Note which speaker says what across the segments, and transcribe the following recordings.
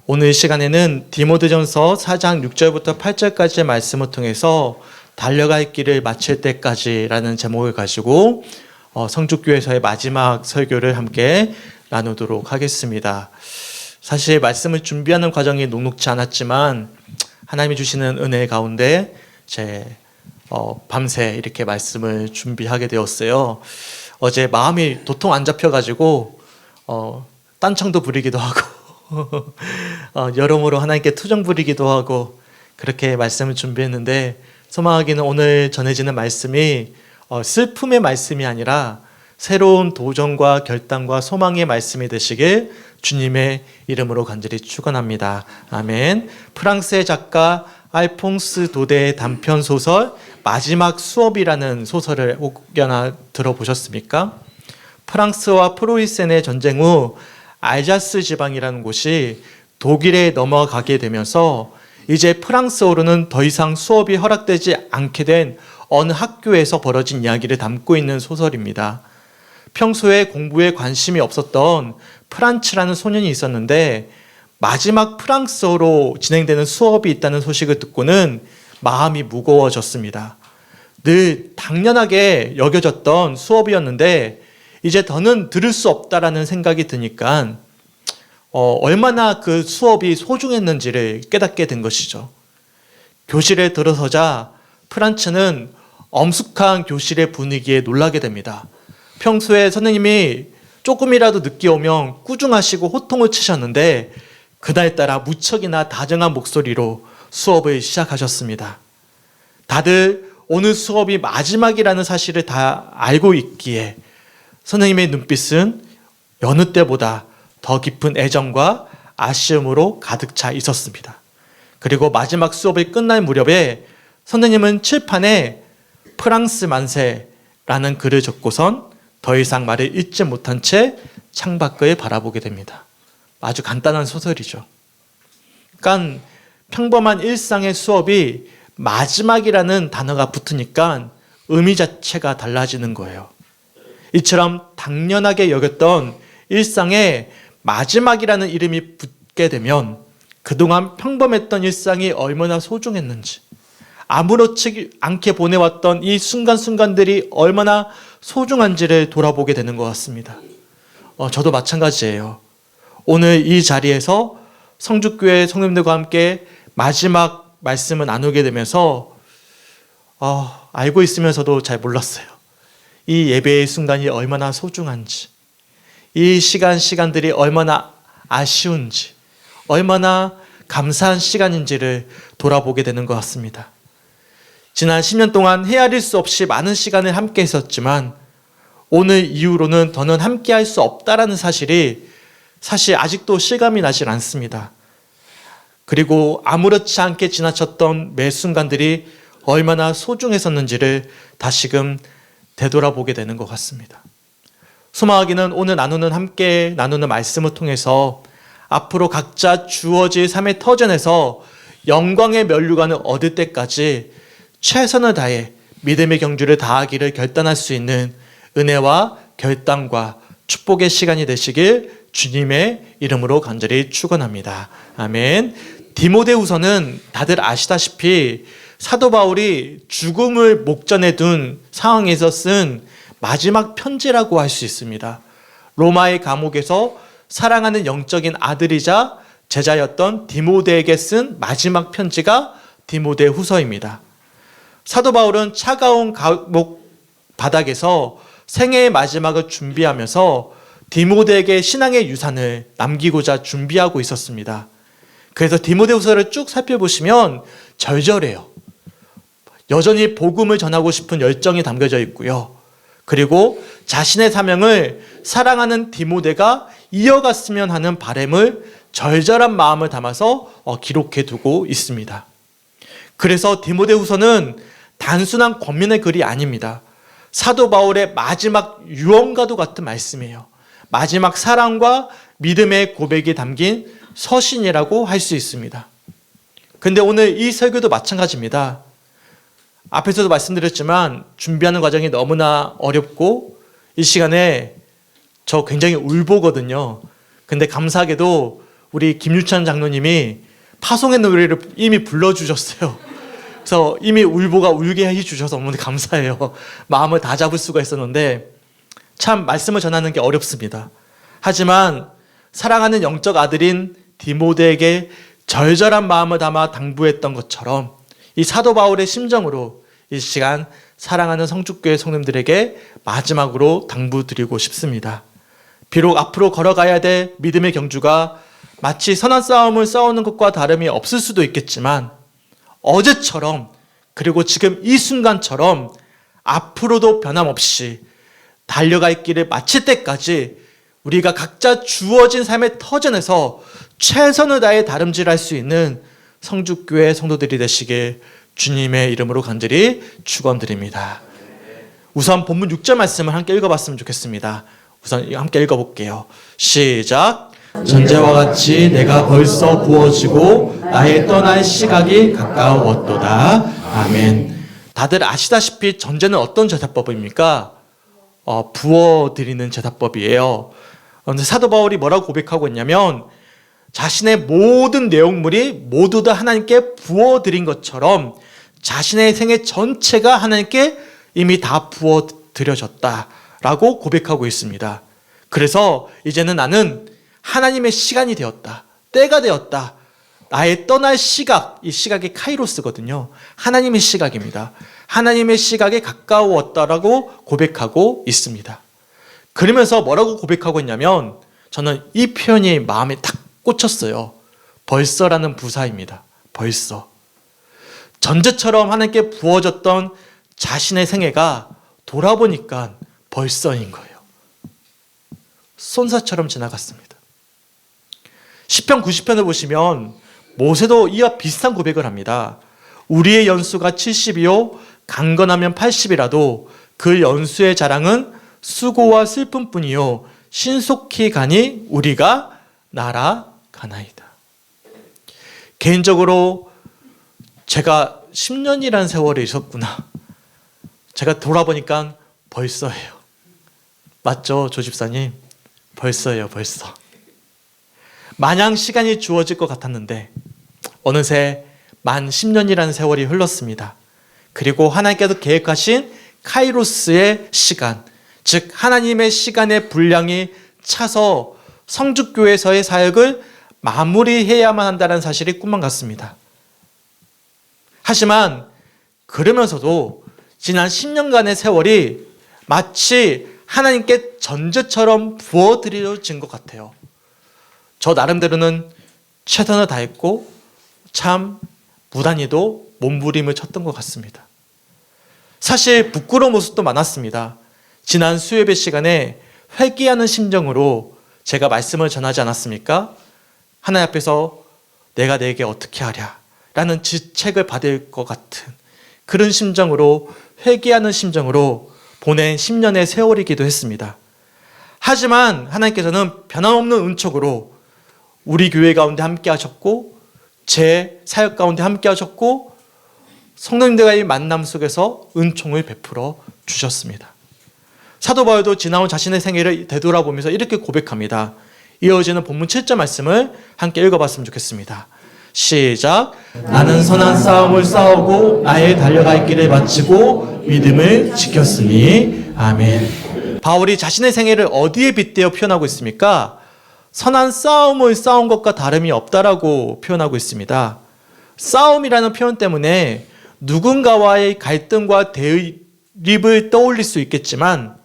Speaker 1: 오늘 시간에는 디모데전서 4장 6절부터 8절까지의 말씀을 통해서 달려갈 길을 마칠 때까지라는 제목을 가지고 성죽교회에서의 마지막 설교를 함께 나누도록 하겠습니다. 사실 말씀을 준비하는 과정이 녹록지 않았지만 하나님이 주시는 은혜 가운데 밤새 이렇게 말씀을 준비하게 되었어요. 어제 마음이 도통 안 잡혀가지고 딴청도 부리기도 하고 여러모로 하나님께 투정 부리기도 하고 그렇게 말씀을 준비했는데 소망하기는 오늘 전해지는 말씀이 슬픔의 말씀이 아니라 새로운 도전과 결단과 소망의 말씀이 되시길 주님의 이름으로 간절히 축원합니다. 아멘. 프랑스의 작가 알퐁스 도데의 단편 소설 마지막 수업이라는 소설을 혹여나 들어보셨습니까? 프랑스와 프로이센의 전쟁 후 알자스 지방이라는 곳이 독일에 넘어가게 되면서 이제 프랑스어로는 더 이상 수업이 허락되지 않게 된 어느 학교에서 벌어진 이야기를 담고 있는 소설입니다. 평소에 공부에 관심이 없었던 프란츠라는 소년이 있었는데 마지막 프랑스어로 진행되는 수업이 있다는 소식을 듣고는 마음이 무거워졌습니다. 늘 당연하게 여겨졌던 수업이었는데 이제 더는 들을 수 없다라는 생각이 드니까 얼마나 그 수업이 소중했는지를 깨닫게 된 것이죠. 교실에 들어서자 프란츠는 엄숙한 교실의 분위기에 놀라게 됩니다. 평소에 선생님이 조금이라도 늦게 오면 꾸중하시고 호통을 치셨는데 그날따라 무척이나 다정한 목소리로 수업을 시작하셨습니다. 다들 오늘 수업이 마지막이라는 사실을 다 알고 있기에 선생님의 눈빛은 여느 때보다 더 깊은 애정과 아쉬움으로 가득 차 있었습니다. 그리고 마지막 수업이 끝날 무렵에 선생님은 칠판에 프랑스 만세라는 글을 적고선 더 이상 말을 잇지 못한 채 창밖을 바라보게 됩니다. 아주 간단한 소설이죠. 그러니까 평범한 일상의 수업이 마지막이라는 단어가 붙으니까 의미 자체가 달라지는 거예요. 이처럼 당연하게 여겼던 일상에 마지막이라는 이름이 붙게 되면 그동안 평범했던 일상이 얼마나 소중했는지, 아무렇지 않게 보내왔던 이 순간순간들이 얼마나 소중한지를 돌아보게 되는 것 같습니다. 저도 마찬가지예요. 오늘 이 자리에서 성죽교회 성도님들과 함께 마지막 말씀을 나누게 되면서 알고 있으면서도 잘 몰랐어요. 이 예배의 순간이 얼마나 소중한지, 이 시간들이 얼마나 아쉬운지, 얼마나 감사한 시간인지를 돌아보게 되는 것 같습니다. 지난 10년 동안 헤아릴 수 없이 많은 시간을 함께 했었지만 오늘 이후로는 더는 함께 할 수 없다라는 사실이 사실 아직도 실감이 나질 않습니다. 그리고 아무렇지 않게 지나쳤던 매 순간들이 얼마나 소중했었는지를 다시금 되돌아보게 되는 것 같습니다. 소망하기는 오늘 함께 나누는 말씀을 통해서 앞으로 각자 주어질 삶의 터전에서 영광의 면류관을 얻을 때까지 최선을 다해 믿음의 경주를 다하기를 결단할 수 있는 은혜와 결단과 축복의 시간이 되시길 주님의 이름으로 간절히 축원합니다. 아멘. 디모데후서는 다들 아시다시피 사도 바울이 죽음을 목전에 둔 상황에서 쓴 마지막 편지라고 할 수 있습니다. 로마의 감옥에서 사랑하는 영적인 아들이자 제자였던 디모데에게 쓴 마지막 편지가 디모데후서입니다. 사도 바울은 차가운 감옥 바닥에서 생애의 마지막을 준비하면서 디모데에게 신앙의 유산을 남기고자 준비하고 있었습니다. 그래서 디모데후서를 쭉 살펴보시면 절절해요. 여전히 복음을 전하고 싶은 열정이 담겨져 있고요. 그리고 자신의 사명을 사랑하는 디모데가 이어갔으면 하는 바람을 절절한 마음을 담아서 기록해 두고 있습니다. 그래서 디모데후서는 단순한 권면의 글이 아닙니다. 사도 바울의 마지막 유언과도 같은 말씀이에요. 마지막 사랑과 믿음의 고백이 담긴 서신이라고 할 수 있습니다. 근데 오늘 이 설교도 마찬가지입니다. 앞에서도 말씀드렸지만 준비하는 과정이 너무나 어렵고 이 시간에 저 굉장히 울보거든요. 근데 감사하게도 우리 김유찬 장로님이 파송의 노래를 이미 불러주셨어요. 그래서 이미 울보가 울게 해주셔서 너무 감사해요. 마음을 다 잡을 수가 있었는데 참 말씀을 전하는 게 어렵습니다. 하지만 사랑하는 영적 아들인 디모데에게 절절한 마음을 담아 당부했던 것처럼 이 사도 바울의 심정으로 이 시간 사랑하는 성축교회 성도님들에게 마지막으로 당부드리고 싶습니다. 비록 앞으로 걸어가야 될 믿음의 경주가 마치 선한 싸움을 싸우는 것과 다름이 없을 수도 있겠지만 어제처럼 그리고 지금 이 순간처럼 앞으로도 변함없이 달려갈 길을 마칠 때까지 우리가 각자 주어진 삶의 터전에서 최선을 다해 다름질할 수 있는 성축교회 성도들이 되시길 주님의 이름으로 간절히 축원드립니다. 우선 본문 6절 말씀을 함께 읽어봤으면 좋겠습니다. 우선 함께 읽어볼게요. 시작. 전제와 같이 내가 벌써 부어지고 나의 떠날 시각이 가까웠도다. 아멘. 다들 아시다시피 전제는 어떤 제사법입니까? 부어드리는 제사법이에요. 그런데 사도 바울이 뭐라고 고백하고 있냐면 자신의 모든 내용물이 모두 다 하나님께 부어드린 것처럼 자신의 생애 전체가 하나님께 이미 다 부어드려졌다라고 고백하고 있습니다. 그래서 이제는 나는 하나님의 시간이 되었다. 때가 되었다. 나의 떠날 시각, 이 시각이 카이로스거든요. 하나님의 시각입니다. 하나님의 시각에 가까웠다라고 고백하고 있습니다. 그러면서 뭐라고 고백하고 있냐면 저는 이 표현이 마음에 탁 꽂혔어요. 벌써라는 부사입니다. 벌써. 전제처럼 하나님께 부어졌던 자신의 생애가 돌아보니까 벌써인 거예요. 쏜사처럼 지나갔습니다. 시편 90편을 보시면 모세도 이와 비슷한 고백을 합니다. 우리의 연수가 70이요 강건하면 80이라도 그 연수의 자랑은 수고와 슬픔뿐이요 신속히 가니 우리가 날아가나이다. 개인적으로 제가 10년이라는 세월이 있었구나. 제가 돌아보니까 벌써예요. 맞죠, 조 집사님? 벌써예요, 벌써. 마냥 시간이 주어질 것 같았는데 어느새 만 10년이라는 세월이 흘렀습니다. 그리고 하나님께서 계획하신 카이로스의 시간, 즉 하나님의 시간의 분량이 차서 성축교회에서의 사역을 마무리해야만 한다는 사실이 꿈만 같습니다. 하지만 그러면서도 지난 10년간의 세월이 마치 하나님께 전제처럼 부어드려진 것 같아요. 저 나름대로는 최선을 다했고 참 무단히도 몸부림을 쳤던 것 같습니다. 사실 부끄러운 모습도 많았습니다. 지난 수요예배 시간에 회개하는 심정으로 제가 말씀을 전하지 않았습니까? 하나님 앞에서 내가 내게 어떻게 하랴 라는 지책을 받을 것 같은 그런 심정으로 회개하는 심정으로 보낸 10년의 세월이기도 했습니다. 하지만 하나님께서는 변함없는 은총으로 우리 교회 가운데 함께 하셨고 제 사역 가운데 함께 하셨고 성도님들과의 만남 속에서 은총을 베풀어 주셨습니다. 사도 바울도 지나온 자신의 생애를 되돌아보면서 이렇게 고백합니다. 이어지는 본문 7절 말씀을 함께 읽어봤으면 좋겠습니다. 시작. 나는 선한 싸움을 싸우고 나의 달려갈 길을 마치고 믿음을 지켰으니. 아멘. 바울이 자신의 생애를 어디에 빗대어 표현하고 있습니까? 선한 싸움을 싸운 것과 다름이 없다라고 표현하고 있습니다. 싸움이라는 표현 때문에 누군가와의 갈등과 대립을 떠올릴 수 있겠지만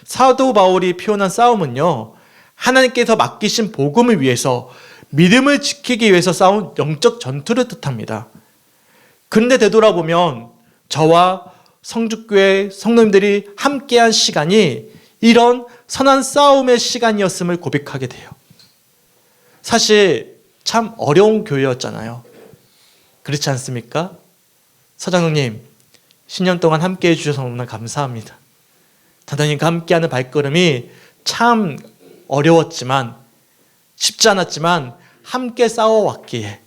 Speaker 1: 사도 바울이 표현한 싸움은요, 하나님께서 맡기신 복음을 위해서 믿음을 지키기 위해서 싸운 영적 전투를 뜻합니다. 그런데 되돌아보면 저와 성축교회 성도님들이 함께한 시간이 이런 선한 싸움의 시간이었음을 고백하게 돼요. 사실 참 어려운 교회였잖아요. 그렇지 않습니까? 서장로님, 10년 동안 함께해 주셔서 너무나 감사합니다. 단원님과 함께하는 발걸음이 참 어려웠지만 쉽지 않았지만 함께 싸워왔기에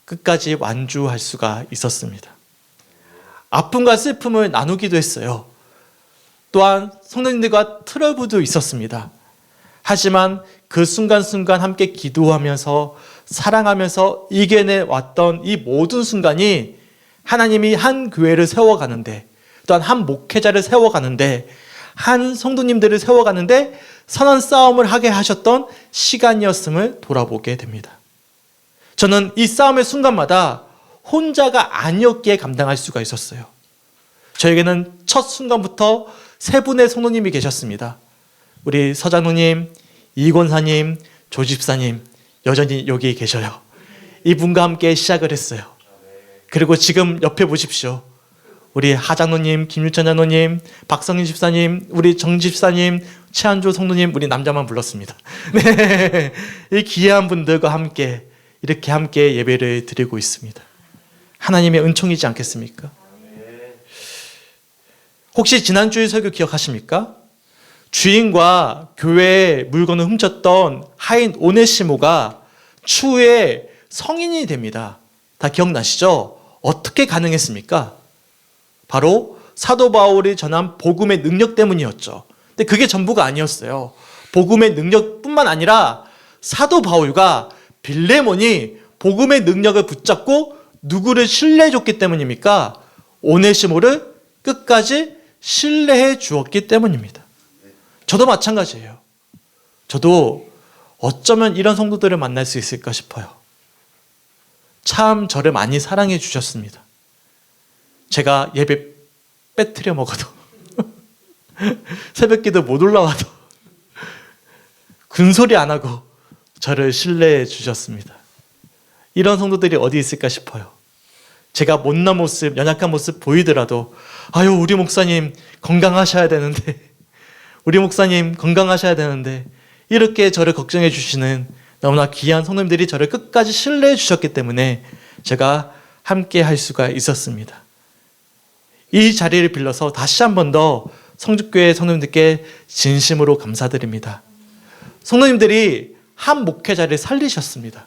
Speaker 1: 끝까지 완주할 수가 있었습니다. 아픔과 슬픔을 나누기도 했어요. 또한 성도님들과 트러블도 있었습니다. 하지만 그 순간순간 함께 기도하면서 사랑하면서 이겨내 왔던 이 모든 순간이 하나님이 한 교회를 세워가는데, 또한 한 목회자를 세워가는데, 한 성도님들을 세워가는데 선한 싸움을 하게 하셨던 시간이었음을 돌아보게 됩니다. 저는 이 싸움의 순간마다 혼자가 아니었기에 감당할 수가 있었어요. 저에게는 첫 순간부터 세 분의 성도님이 계셨습니다. 우리 서장로님, 이권사님, 조집사님, 여전히 여기 계셔요. 이분과 함께 시작을 했어요. 그리고 지금 옆에 보십시오. 우리 하장로님, 김유천 장로님, 박성인 집사님, 우리 정 집사님, 최한조 성도님, 우리 남자만 불렀습니다. 네, 이 귀한 분들과 함께 이렇게 함께 예배를 드리고 있습니다. 하나님의 은총이지 않겠습니까? 혹시 지난주의 설교 기억하십니까? 주인과 교회의 물건을 훔쳤던 하인 오네시모가 추후에 성인이 됩니다. 다 기억나시죠? 어떻게 가능했습니까? 바로 사도 바울이 전한 복음의 능력 때문이었죠. 근데 그게 전부가 아니었어요. 복음의 능력뿐만 아니라 사도 바울과 빌레몬이 복음의 능력을 붙잡고 누구를 신뢰해줬기 때문입니까? 오네시모를 끝까지 신뢰해 주었기 때문입니다. 저도 마찬가지예요. 저도 어쩌면 이런 성도들을 만날 수 있을까 싶어요. 참 저를 많이 사랑해 주셨습니다. 제가 예배 빼트려 먹어도 새벽기도 못 올라와도 군소리 안 하고 저를 신뢰해 주셨습니다. 이런 성도들이 어디 있을까 싶어요. 제가 못난 모습, 연약한 모습 보이더라도 아유 우리 목사님 건강하셔야 되는데, 우리 목사님 건강하셔야 되는데, 이렇게 저를 걱정해 주시는 너무나 귀한 성도님들이 저를 끝까지 신뢰해 주셨기 때문에 제가 함께 할 수가 있었습니다. 이 자리를 빌려서 다시 한 번 더 성주교회 성도님들께 진심으로 감사드립니다. 성도님들이 한 목회자를 살리셨습니다.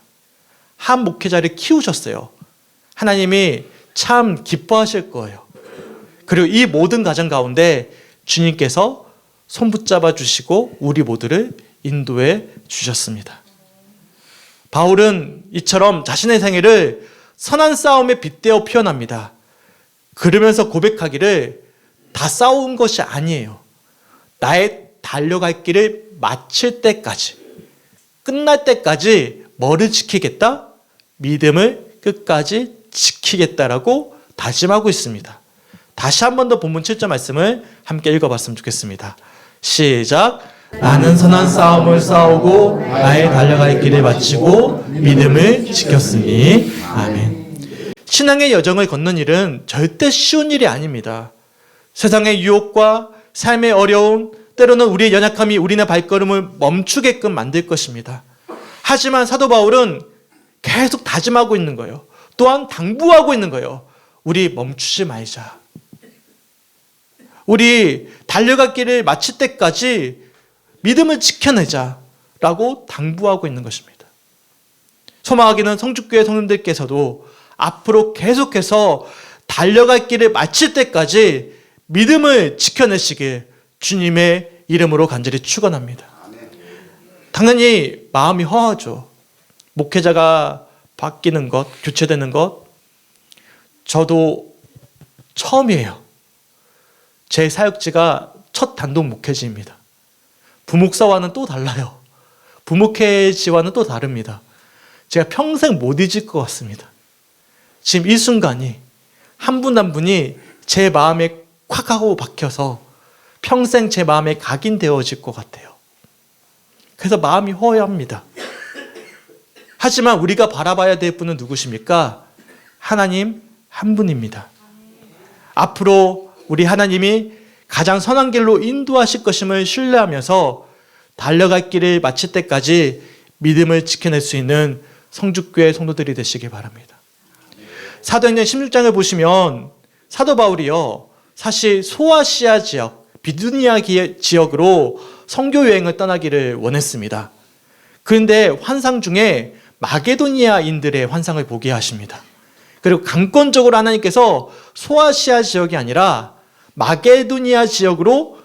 Speaker 1: 한 목회자를 키우셨어요. 하나님이 참 기뻐하실 거예요. 그리고 이 모든 과정 가운데 주님께서 손 붙잡아 주시고 우리 모두를 인도해 주셨습니다. 바울은 이처럼 자신의 생애를 선한 싸움에 빗대어 표현합니다. 그러면서 고백하기를 다 싸운 것이 아니에요. 나의 달려갈 길을 마칠 때까지, 끝날 때까지 뭐를 지키겠다? 믿음을 끝까지 지키겠다라고 다짐하고 있습니다. 다시 한 번 더 본문 7절 말씀을 함께 읽어봤으면 좋겠습니다. 시작. 나는 선한 싸움을 싸우고 나의 달려갈 길을 마치고 믿음을 지켰으니. 아멘. 신앙의 여정을 걷는 일은 절대 쉬운 일이 아닙니다. 세상의 유혹과 삶의 어려움, 때로는 우리의 연약함이 우리의 발걸음을 멈추게끔 만들 것입니다. 하지만 사도 바울은 계속 다짐하고 있는 거예요. 또한 당부하고 있는 거예요. 우리 멈추지 말자. 우리 달려갈 길을 마칠 때까지 믿음을 지켜내자라고 당부하고 있는 것입니다. 소망하기는 성주교회 성도님들께서도 앞으로 계속해서 달려갈 길을 마칠 때까지 믿음을 지켜내시길 주님의 이름으로 간절히 축원합니다. 당연히 마음이 허하죠. 목회자가 바뀌는 것, 교체되는 것, 저도 처음이에요. 제 사역지가 첫 단독 목회지입니다. 부목사와는 또 달라요. 부목회지와는 또 다릅니다. 제가 평생 못 잊을 것 같습니다. 지금 이 순간이 한 분 한 분이 제 마음에 콱 하고 박혀서 평생 제 마음에 각인되어질 것 같아요. 그래서 마음이 허해합니다. 하지만 우리가 바라봐야 될 분은 누구십니까? 하나님 한 분입니다. 앞으로 우리 하나님이 가장 선한 길로 인도하실 것임을 신뢰하면서 달려갈 길을 마칠 때까지 믿음을 지켜낼 수 있는 성주교회 성도들이 되시기 바랍니다. 사도행전 16장을 보시면 사도 바울이요, 사실 소아시아 지역, 비두니아 지역으로 선교 여행을 떠나기를 원했습니다. 그런데 환상 중에 마게도니아인들의 환상을 보게 하십니다. 그리고 강권적으로 하나님께서 소아시아 지역이 아니라 마게도니아 지역으로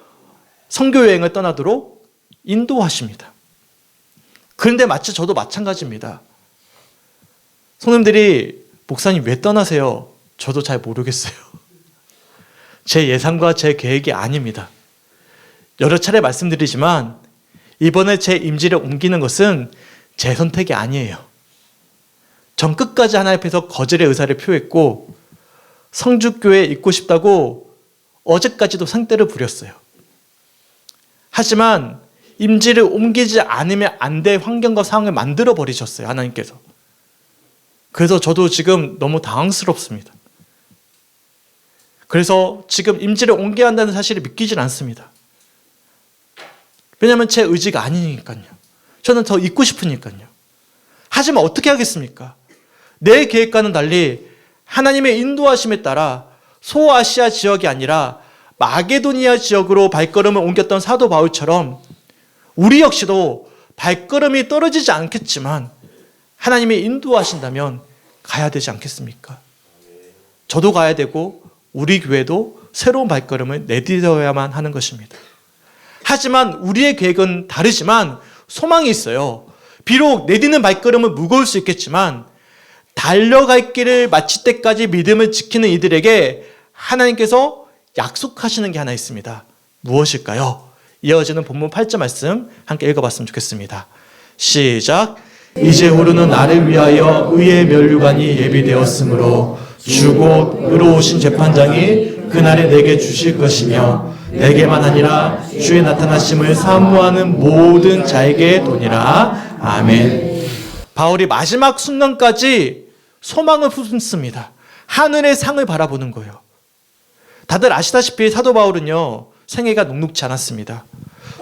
Speaker 1: 선교 여행을 떠나도록 인도하십니다. 그런데 마치 저도 마찬가지입니다. 성도님들이 목사님 왜 떠나세요? 저도 잘 모르겠어요. 제 예상과 제 계획이 아닙니다. 여러 차례 말씀드리지만 이번에 제 임지를 옮기는 것은 제 선택이 아니에요. 전 끝까지 하나님 앞에서 거절의 의사를 표했고 성주교회에 있고 싶다고 어제까지도 상대를 부렸어요. 하지만 임지를 옮기지 않으면 안 될 환경과 상황을 만들어 버리셨어요, 하나님께서. 그래서 저도 지금 너무 당황스럽습니다. 그래서 지금 임지를 옮겨야 한다는 사실을 믿기질 않습니다. 왜냐하면 제 의지가 아니니까요. 저는 더 있고 싶으니까요. 하지만 어떻게 하겠습니까? 내 계획과는 달리 하나님의 인도하심에 따라 소아시아 지역이 아니라 마게도니아 지역으로 발걸음을 옮겼던 사도 바울처럼 우리 역시도 발걸음이 떨어지지 않겠지만 하나님이 인도하신다면 가야 되지 않겠습니까? 저도 가야 되고 우리 교회도 새로운 발걸음을 내딛어야만 하는 것입니다. 하지만 우리의 계획은 다르지만 소망이 있어요. 비록 내딛는 발걸음은 무거울 수 있겠지만 달려갈 길을 마칠 때까지 믿음을 지키는 이들에게 하나님께서 약속하시는 게 하나 있습니다. 무엇일까요? 이어지는 본문 8절 말씀 함께 읽어봤으면 좋겠습니다. 시작. 이제후로는 나를 위하여 의의 면류관이 예비되었으므로 주곧 의로우신 재판장이 그날에 내게 주실 것이며 내게만 아니라 주의 나타나심을 사모하는 모든 자에게 도니라. 아멘. 바울이 마지막 순간까지 소망을 품습니다. 하늘의 상을 바라보는 거예요. 다들 아시다시피 사도 바울은요, 생애가 녹록지 않았습니다.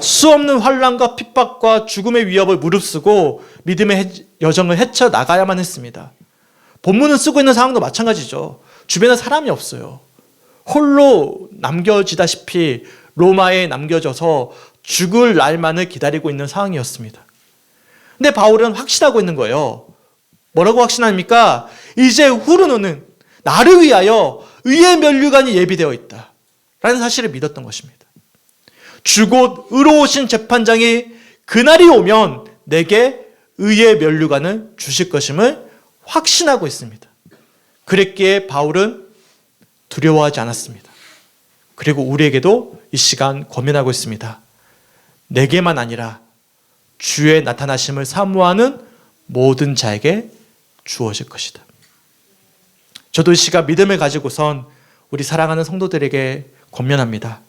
Speaker 1: 수없는 환난과 핍박과 죽음의 위협을 무릅쓰고 믿음의 여정을 헤쳐나가야만 했습니다. 본문을 쓰고 있는 상황도 마찬가지죠. 주변에 사람이 없어요. 홀로 남겨지다시피 로마에 남겨져서 죽을 날만을 기다리고 있는 상황이었습니다. 근데 바울은 확신하고 있는 거예요. 뭐라고 확신합니까? 이제 후르노는 나를 위하여 의의 면류관이 예비되어 있다 라는 사실을 믿었던 것입니다. 주곧 의로우신 재판장이 그날이 오면 내게 의의 면류관을 주실 것임을 확신하고 있습니다. 그랬기에 바울은 두려워하지 않았습니다. 그리고 우리에게도 이 시간 권면하고 있습니다. 내게만 아니라 주의 나타나심을 사모하는 모든 자에게 주어질 것이다. 저도 이 시간 믿음을 가지고선 우리 사랑하는 성도들에게 권면합니다.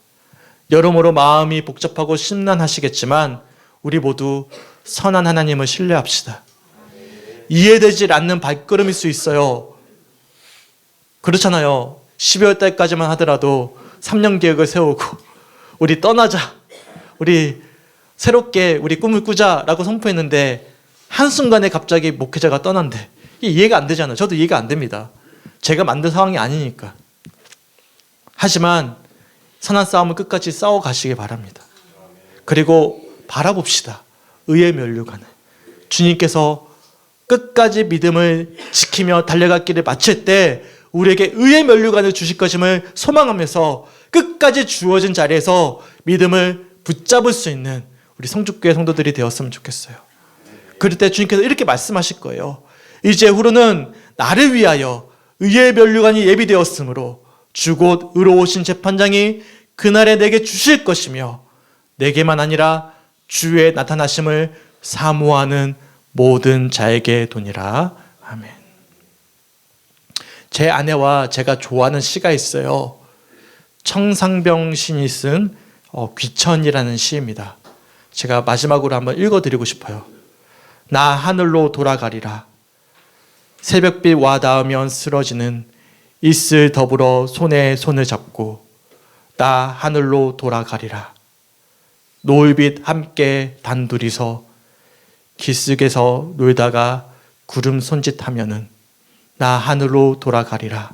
Speaker 1: 여러모로 마음이 복잡하고 심란하시겠지만 우리 모두 선한 하나님을 신뢰합시다. 이해되지 않는 발걸음일 수 있어요. 그렇잖아요. 12월 달까지만 하더라도 3년 계획을 세우고 우리 떠나자, 우리 새롭게 우리 꿈을 꾸자라고 선포했는데 한순간에 갑자기 목회자가 떠난대. 이게 이해가 안 되잖아요. 저도 이해가 안 됩니다. 제가 만든 상황이 아니니까. 하지만 선한 싸움을 끝까지 싸워 가시길 바랍니다. 그리고 바라봅시다. 의의 면류관을. 주님께서 끝까지 믿음을 지키며 달려갈 길을 마칠 때 우리에게 의의 면류관을 주실 것임을 소망하면서 끝까지 주어진 자리에서 믿음을 붙잡을 수 있는 우리 성주교회 성도들이 되었으면 좋겠어요. 그럴 때 주님께서 이렇게 말씀하실 거예요. 이제 후로는 나를 위하여 의의 면류관이 예비되었으므로 주곧 의로우신 재판장이 그날에 내게 주실 것이며 내게만 아니라 주의 나타나심을 사모하는 모든 자에게 도니라. 아멘. 제 아내와 제가 좋아하는 시가 있어요. 청상병 시인이 쓴 귀천이라는 시입니다. 제가 마지막으로 한번 읽어드리고 싶어요. 나 하늘로 돌아가리라. 새벽빛 와 닿으면 쓰러지는 이슬 더불어 손에 손을 잡고 나 하늘로 돌아가리라. 노을빛 함께 단둘이서 기슭에서 놀다가 구름 손짓하면은 나 하늘로 돌아가리라.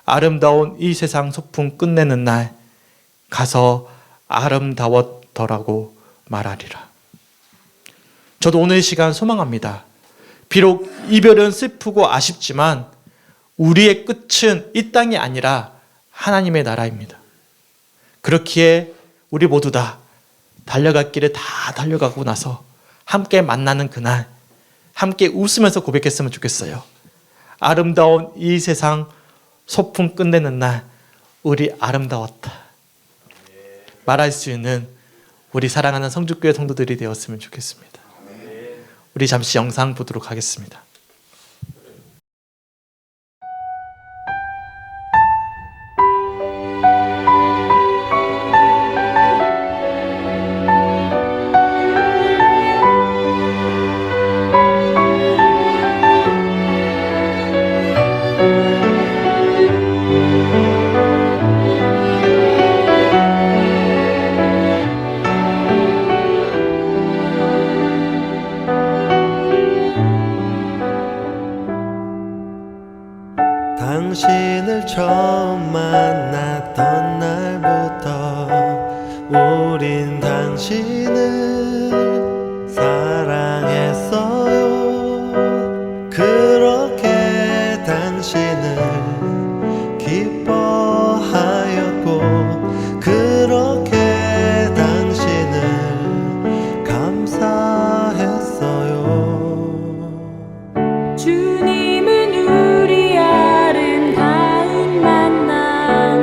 Speaker 1: 아름다운 이 세상 소풍 끝내는 날 가서 아름다웠더라고 말하리라. 저도 오늘 이 시간 소망합니다. 비록 이별은 슬프고 아쉽지만 우리의 끝은 이 땅이 아니라 하나님의 나라입니다. 그렇기에 우리 모두 다 달려갈 길을 다 달려가고 나서 함께 만나는 그날 함께 웃으면서 고백했으면 좋겠어요. 아름다운 이 세상 소풍 끝내는 날 우리 아름다웠다 말할 수 있는 우리 사랑하는 성주교회 성도들이 되었으면 좋겠습니다. 우리 잠시 영상 보도록 하겠습니다.
Speaker 2: 당신을 처음 만났던 날부터 우린 당신을 사랑했어요. 그렇게 당신을 기뻐하였고 그렇게 당신을 감사했어요.
Speaker 3: 주님은 우리 아름다운 만남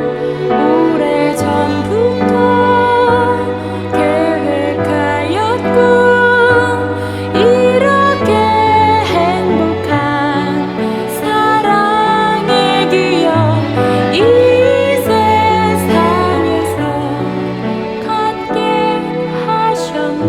Speaker 3: 오래전부터 계획하였고 이렇게 행복한 사랑의 기억 이 세상에서 갖게 하셨네.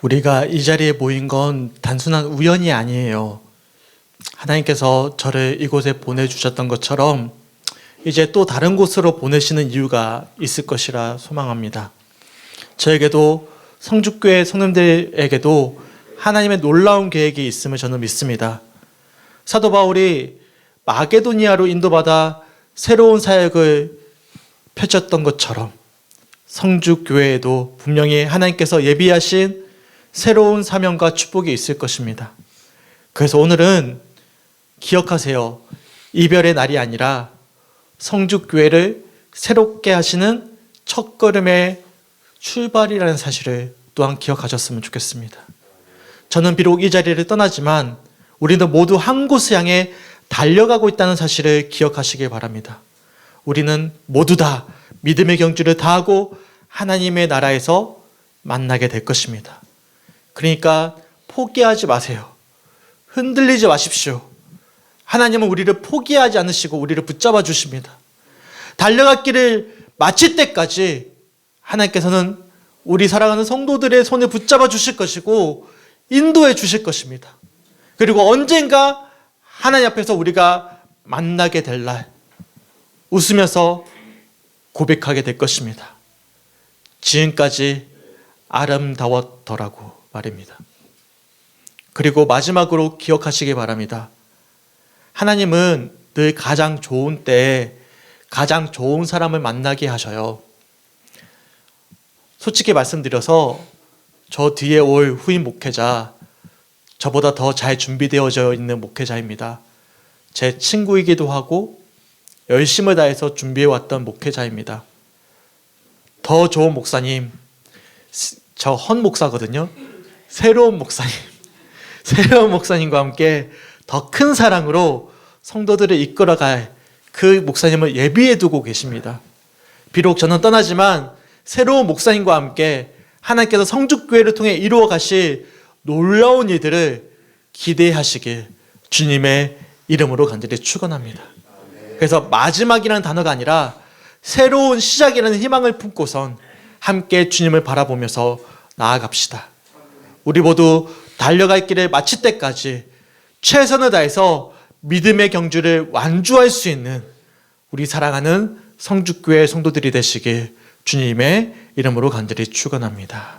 Speaker 1: 우리가 이 자리에 모인 건 단순한 우연이 아니에요. 하나님께서 저를 이곳에 보내주셨던 것처럼 이제 또 다른 곳으로 보내시는 이유가 있을 것이라 소망합니다. 저에게도 성주교회 성도님들에게도 하나님의 놀라운 계획이 있음을 저는 믿습니다. 사도 바울이 마게도니아로 인도받아 새로운 사역을 펼쳤던 것처럼 성주교회에도 분명히 하나님께서 예비하신 새로운 사명과 축복이 있을 것입니다. 그래서 오늘은 기억하세요. 이별의 날이 아니라 성주교회를 새롭게 하시는 첫걸음의 출발이라는 사실을 또한 기억하셨으면 좋겠습니다. 저는 비록 이 자리를 떠나지만 우리는 모두 한 곳을 향해 달려가고 있다는 사실을 기억하시길 바랍니다. 우리는 모두 다 믿음의 경주를 다하고 하나님의 나라에서 만나게 될 것입니다. 그러니까 포기하지 마세요. 흔들리지 마십시오. 하나님은 우리를 포기하지 않으시고 우리를 붙잡아 주십니다. 달려갈 길을 마칠 때까지 하나님께서는 우리 사랑하는 성도들의 손을 붙잡아 주실 것이고 인도해 주실 것입니다. 그리고 언젠가 하나님 앞에서 우리가 만나게 될 날 웃으면서 고백하게 될 것입니다. 지금까지 아름다웠더라고 말입니다. 그리고 마지막으로 기억하시기 바랍니다. 하나님은 늘 가장 좋은 때에 가장 좋은 사람을 만나게 하셔요. 솔직히 말씀드려서 저 뒤에 올 후임 목회자, 저보다 더 잘 준비되어져 있는 목회자입니다. 제 친구이기도 하고 열심을 다해서 준비해왔던 목회자입니다. 더 좋은 목사님, 저 헌 목사거든요. 새로운 목사님과 함께 더 큰 사랑으로 성도들을 이끌어갈 그 목사님을 예비해 두고 계십니다. 비록 저는 떠나지만 새로운 목사님과 함께 하나님께서 성주교회를 통해 이루어 가실 놀라운 일들을 기대하시길 주님의 이름으로 간절히 축원합니다. 그래서 마지막이라는 단어가 아니라 새로운 시작이라는 희망을 품고선 함께 주님을 바라보면서 나아갑시다. 우리 모두 달려갈 길을 마칠 때까지 최선을 다해서 믿음의 경주를 완주할 수 있는 우리 사랑하는 성주교회 성도들이 되시길 주님의 이름으로 간절히 축원합니다.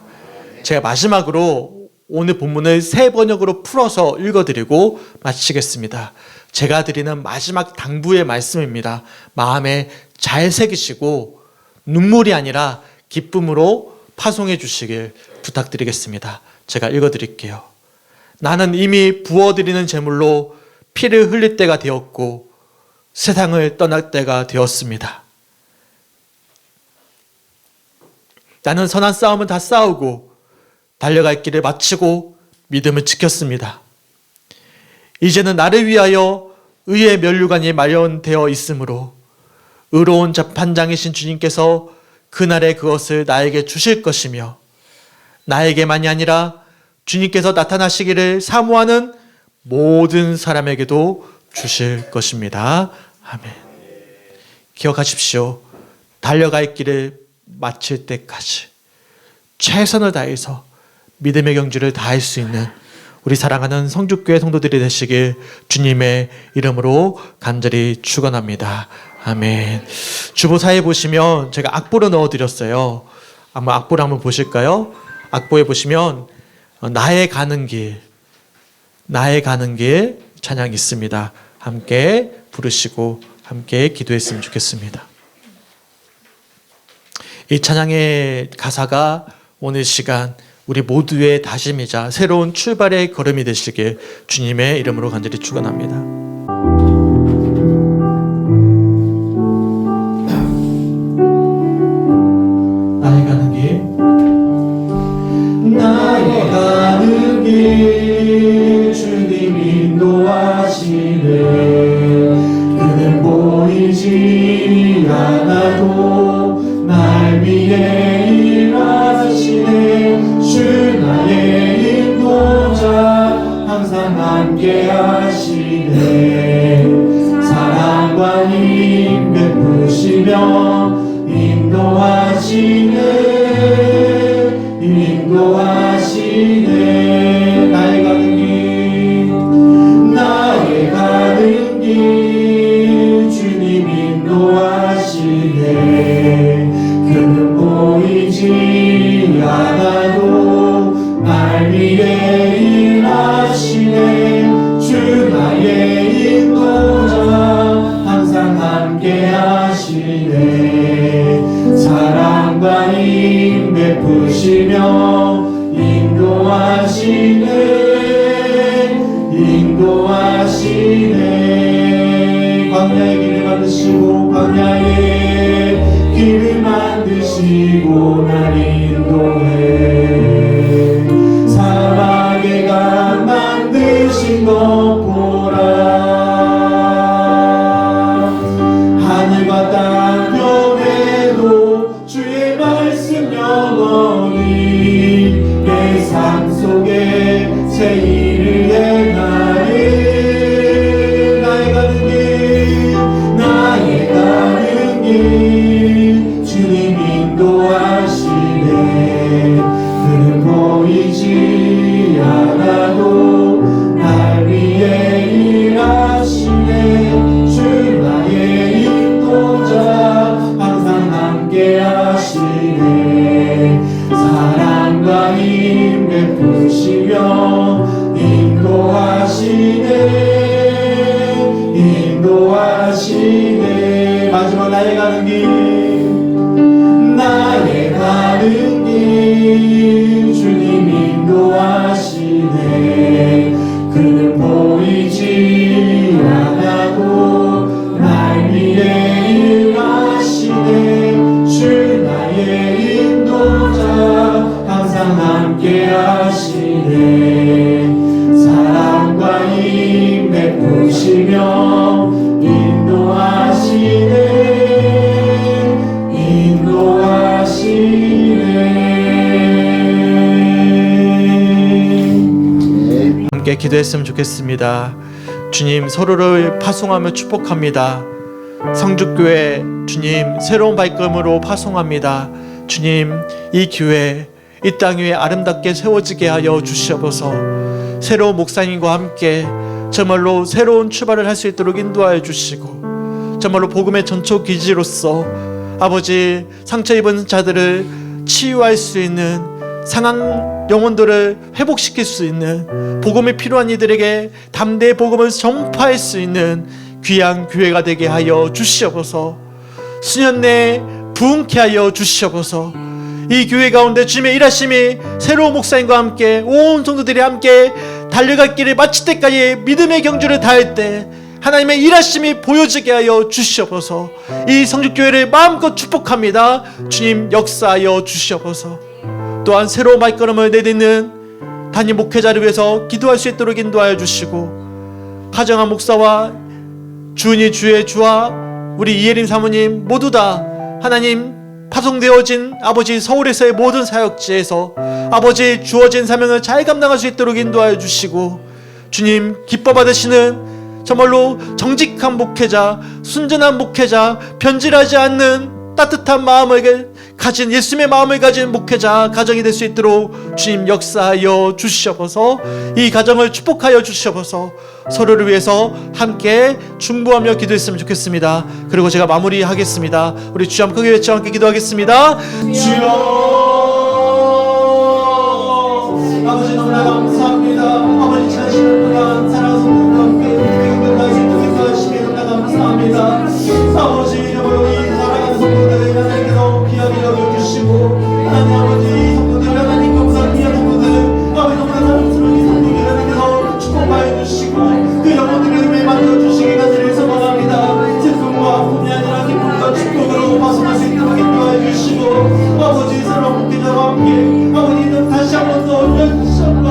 Speaker 1: 제가 마지막으로 오늘 본문을 세 번역으로 풀어서 읽어드리고 마치겠습니다. 제가 드리는 마지막 당부의 말씀입니다. 마음에 잘 새기시고 눈물이 아니라 기쁨으로 파송해 주시길 부탁드리겠습니다. 제가 읽어드릴게요. 나는 이미 부어드리는 제물로 피를 흘릴 때가 되었고 세상을 떠날 때가 되었습니다. 나는 선한 싸움은 다 싸우고 달려갈 길을 마치고 믿음을 지켰습니다. 이제는 나를 위하여 의의 면류관이 마련되어 있으므로 의로운 재판장이신 주님께서 그날에 그것을 나에게 주실 것이며 나에게만이 아니라 주님께서 나타나시기를 사모하는 모든 사람에게도 주실 것입니다. 아멘. 기억하십시오. 달려갈 길을 마칠 때까지 최선을 다해서 믿음의 경주를 다할 수 있는 우리 사랑하는 성주교회 성도들이 되시길 주님의 이름으로 간절히 축원합니다. 아멘. 주보사에 보시면 제가 악보로 넣어드렸어요. 아마 악보를 한번 보실까요? 악보에 보시면 나의 가는 길 찬양이 있습니다. 함께 부르시고 함께 기도했으면 좋겠습니다. 이 찬양의 가사가 오늘 시간 우리 모두의 다짐이자 새로운 출발의 걸음이 되시길 주님의 이름으로 간절히 축원합니다. 나의 가는 길, 나의 가는 길, 주님 인도하시네. 그는 보이지 않아도 날 위해 일하시네. 주 나의 인도자 항상 함께 하시네. 사랑과 힘 베푸시며 인도하시네. 사랑과 힘 베푸시며 인도하시네 광야의 길을 만드시고 광야의 길을 만드시고 날 인도해 사막의 강 만드신 것 보라 하늘과 땅 변해도 주의 말씀 영원히 내 삶 속에 새 일을 행하네 나의 가는 길 주님 인도하시네 그는 보이지 않아도 날 위해 일하시네 주 나의 인도자 항상 함께 하시네 사랑과 힘 베푸시며 인도하시네 마지막 나의 가는 길 주님 인도하시네 그는 보이지 않아도 날 위해 일하시네 주 나의 인도자 항상 함께 하시네 사랑과 힘 베푸시며 인도하시네 함께 기도했으면 좋겠습니다. 주님 서로를 파송하며 축복합니다. 성죽교회 주님 새로운 발걸음으로 파송합니다. 주님 이 교회 이 땅 위에 아름답게 세워지게 하여 주시옵소서. 새로운 목사님과 함께 정말로 새로운 출발을 할 수 있도록 인도하여 주시고 정말로 복음의 전초 기지로서 아버지 상처 입은 자들을 치유할 수 있는 상한 영혼들을 회복시킬 수 있는 복음이 필요한 이들에게 담대히 복음을 전파할 수 있는 귀한 교회가 되게 하여 주시옵소서. 수년 내에 부흥케 하여 주시옵소서. 이 교회 가운데 주님의 일하심이 새로운 목사님과 함께 온 성도들이 함께 달려갈 길을 마칠 때까지 믿음의 경주를 다할 때 하나님의 일하심이 보여지게 하여 주시옵소서. 이 성죽교회를 마음껏 축복합니다. 주님 역사하여 주시옵소서. 또한 새로운 발걸음을 내딛는 담임 목회자를 위해서 기도할 수 있도록 인도하여 주시고 가정한 목사와 주은이 주의 주와 우리 이예림 사모님 모두 다 하나님 파송되어진 아버지 서울에서의 모든 사역지에서 아버지 주어진 사명을 잘 감당할 수 있도록 인도하여 주시고 주님 기뻐 받으시는 정말로 정직한 목회자, 순전한 목회자, 변질하지 않는 따뜻한 마음을 가진 예수님의 마음을 가진 목회자 가정이 될 수 있도록 주님 역사하여 주시옵소서. 이 가정을 축복하여 주시옵소서. 서로를 위해서 함께 중보하며 기도했으면 좋겠습니다. 그리고 제가 마무리하겠습니다. 우리 주여 크게 외쳐 함께 기도하겠습니다. 주여 아버지 너무나 감사합니다. 아버지 지난 10년 동안 사랑하는 성도들과 함께 우리의 할수 있도록 인도하시기에 너무나 감사합니다. 아버지 정말로 이 사랑하는 성도들을 하나님께서 귀하게 여겨주시고 하나님 아버지 이 성도들 하나님 감사한 귀한 성도들 아버지 너무나 사랑스러운 이 성도들 하나님께서 축복하여 주시고 그 영혼들의 힘을 만들어주시기 간절히 소망합니다. 슬픔과 아픔이 아니라 기쁨과 축복으로 파송할 수 있도록 인도하여 주시고 아버지 새로운 목회자와 함께 아버지 다시 한번 더 연습과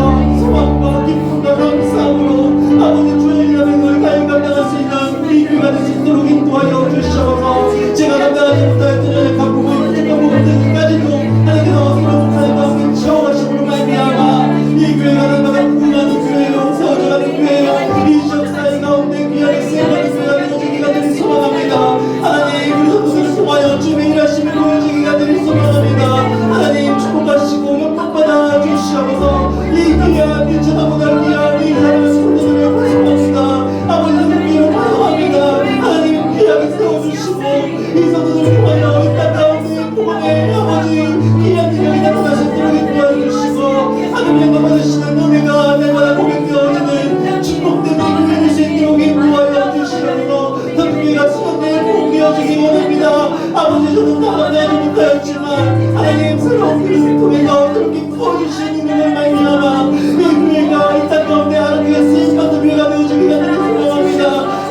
Speaker 4: 저는 나가지 못하였지만 하나님 새로운 그릇을 통해서 그렇게 부어주시는 은혜를 말미암아 이 교회가 이 땅 가운데 하나님의 쓰임받는 교회가 되어주기가 되는 소망합니다.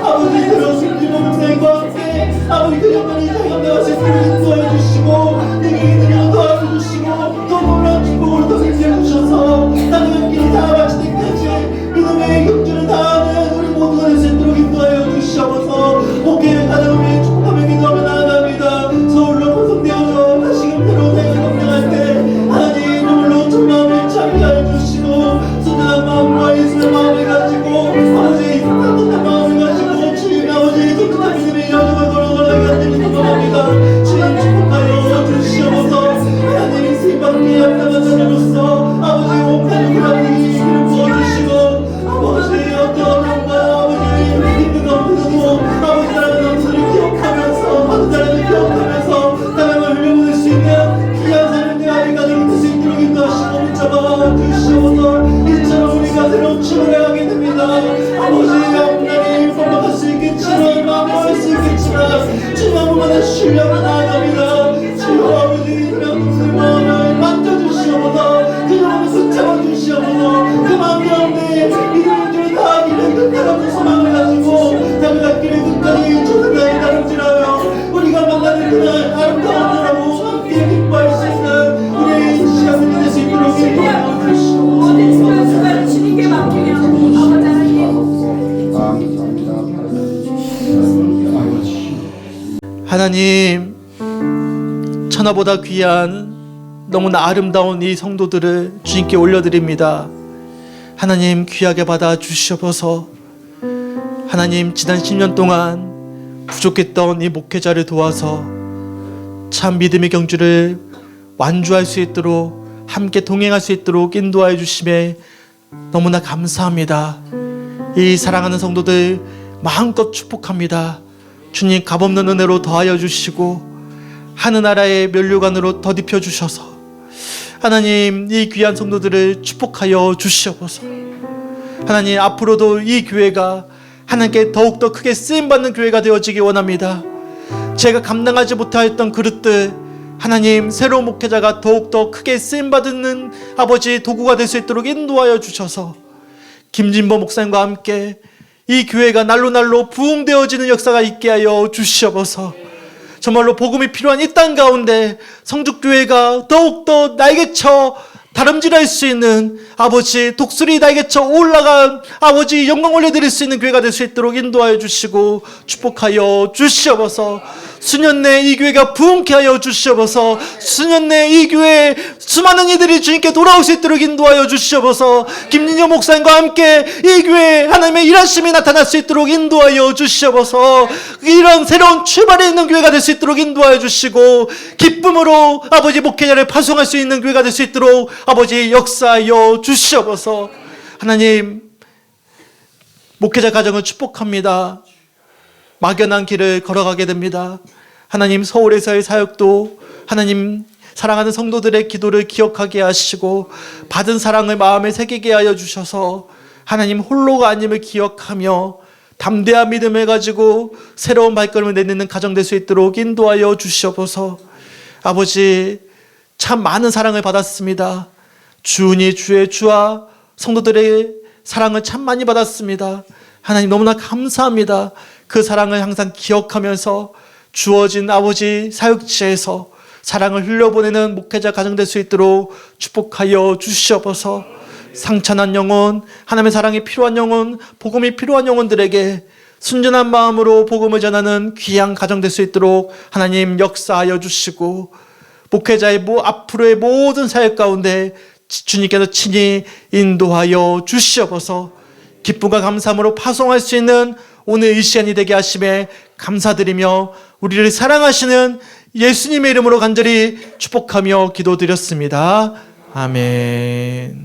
Speaker 4: 아버지 새로운 승리와 명령과 함께 아버지 그 영광이 저희 가운데 와서 도와주시고 능력이 도와주시고 또 놀라운 축복으로 더 생겨주셔서 나는 길이 다 마칠 때까지 믿음의 경주를 다하는 우리 모두가 될 수 있도록 인도하여 주시옵소서. 목회를 가정을 위해 축복하며 기도하며 나아갑니다. 서울로 파송되어져 다시금 새로운 생을 감당할 때 하나님 눈물로 전 마음을 참여하여 주시고 순전한 마음과 예수의 마음을 가지고 아버지 따뜻한 마음을 가지고 주님 아버지 독특한 믿음의 여정을 걸어가게 하시니 소망합니다. 주님 축복하여 주시옵소서. 하나님 쓰임받기에 합당한 자녀로서 아버지 온 가족을 하나님 이름 부어주시고 아버지 어떤 영과 아버지 힘든 가운데서도 아버지 사랑하는 엄수를 기억하면서 받은 사랑을 기억하면서 사랑을 흘려보낼 수 있는 귀한 삶의 아이 가정이 될 수 있도록 인도하시고 붙잡아 주시옵소서. 이처럼 우리가 새로운 출발을 하게 됩니다. 아버지 하나님 번복할 수 있겠지만 마음할 수 있겠지만 주님 한 번만에 신뢰하며 나아갑니다. 주여 아버지 그런 마음을 만져주시옵소서. 그 마음을 붙잡아 주시옵소서. 그 마음 가운데 믿음을 주는 다하기를 끝까지 소망을 가지고 자기가 길을 끝까지 조선하게 다름질하여 우리가 만나는 그날 아름다운 날하고 함께 기뻐할 수 있는 우리의 시간이 될 수 있도록 인도하여 주시옵소서.
Speaker 3: 주님께 맡기며 아버지
Speaker 1: 하나님, 천하보다 귀한 너무나 아름다운 이 성도들을 주님께 올려드립니다. 하나님 귀하게 받아 주시옵소서. 하나님 지난 10년 동안 부족했던 이 목회자를 도와서 참 믿음의 경주를 완주할 수 있도록 함께 동행할 수 있도록 인도하여 주심에 너무나 감사합니다. 이 사랑하는 성도들 마음껏 축복합니다. 주님 값없는 은혜로 더하여 주시고 하늘나라의 면류관으로 덧입혀 주셔서 하나님 이 귀한 성도들을 축복하여 주시옵소서. 하나님 앞으로도 이 교회가 하나님께 더욱더 크게 쓰임받는 교회가 되어지기 원합니다. 제가 감당하지 못하였던 그릇들 하나님 새로운 목회자가 더욱더 크게 쓰임받는 아버지 도구가 될 수 있도록 인도하여 주셔서 김진보 목사님과 함께 이 교회가 날로 부흥되어지는 역사가 있게 하여 주시옵소서. 정말로 복음이 필요한 이 땅 가운데 성죽교회가 더욱더 날개쳐 다름질할 수 있는 아버지 독수리 날개쳐 올라간 아버지 영광 올려드릴 수 있는 교회가 될 수 있도록 인도하여 주시고 축복하여 주시옵소서. 수년 내 이 교회가 부흥케 하여 주시옵소서. 수년 내 이 교회에 수많은 이들이 주님께 돌아올 수 있도록 인도하여 주시옵소서. 김진영 목사님과 함께 이 교회에 하나님의 일하심이 나타날 수 있도록 인도하여 주시옵소서. 이런 새로운 출발이 있는 교회가 될 수 있도록 인도하여 주시고 기쁨으로 아버지 목회자를 파송할 수 있는 교회가 될 수 있도록 아버지 역사하여 주시옵소서. 하나님 목회자 가정을 축복합니다. 막연한 길을 걸어가게 됩니다. 하나님 서울에서의 사역도 하나님 사랑하는 성도들의 기도를 기억하게 하시고 받은 사랑을 마음에 새기게 하여 주셔서 하나님 홀로가 아님을 기억하며 담대한 믿음을 가지고 새로운 발걸음을 내딛는 가정 될 수 있도록 인도하여 주시옵소서. 아버지 참 많은 사랑을 받았습니다. 주니 주의 주와 성도들의 사랑을 참 많이 받았습니다. 하나님 너무나 감사합니다. 그 사랑을 항상 기억하면서 주어진 아버지 사역지에서 사랑을 흘려보내는 목회자 가정 될 수 있도록 축복하여 주시옵소서. 상처난 영혼, 하나님의 사랑이 필요한 영혼, 복음이 필요한 영혼들에게 순전한 마음으로 복음을 전하는 귀한 가정 될 수 있도록 하나님 역사하여 주시고 목회자의 앞으로의 모든 사역 가운데 주님께서 친히 인도하여 주시옵소서. 기쁨과 감사함으로 파송할 수 있는 오늘 이 시간이 되게 하심에 감사드리며 우리를 사랑하시는 예수님의 이름으로 간절히 축복하며 기도드렸습니다. 아멘.